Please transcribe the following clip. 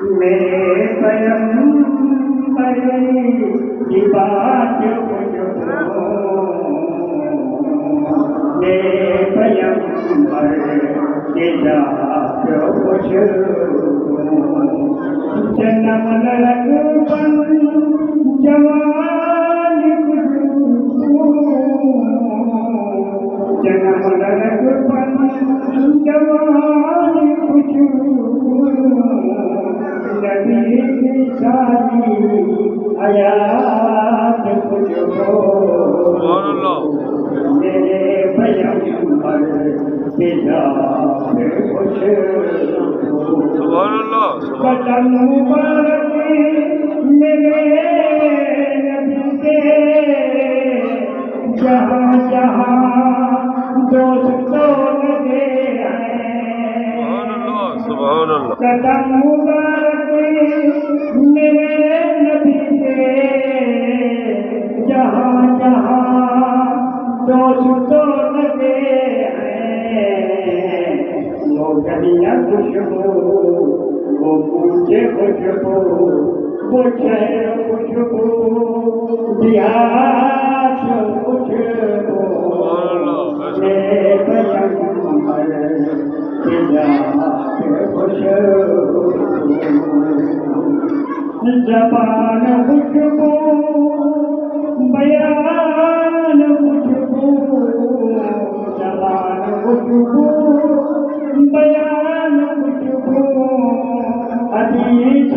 मेरे पैगंबर की बात मुझको, मेरे पैगंबर की जात मुझको, जन्म लगन जवान खुशबू, जन्म लगन जवान खुशबू, नबी की शादी हयात खुशबू, मेरे पैगंबर की जात खुशबू, कदम मुबारक मेरे नबी के, जहाँ जहाँ दोस्तों लगे हैं, कदम मुबारक मेरे नबी के, जहाँ जहाँ दोस्तों लगे हैं, वो गलियाँ खुशबू, वो पूछे खुशबू, वो शहर खुशबू, बिहार खुशबू, मेरे पैगंबर की जात खुशबू, ज़बान खुशबू, बयान खुशबू, ज़बान खुशबू, बयान खुशबू, हदीस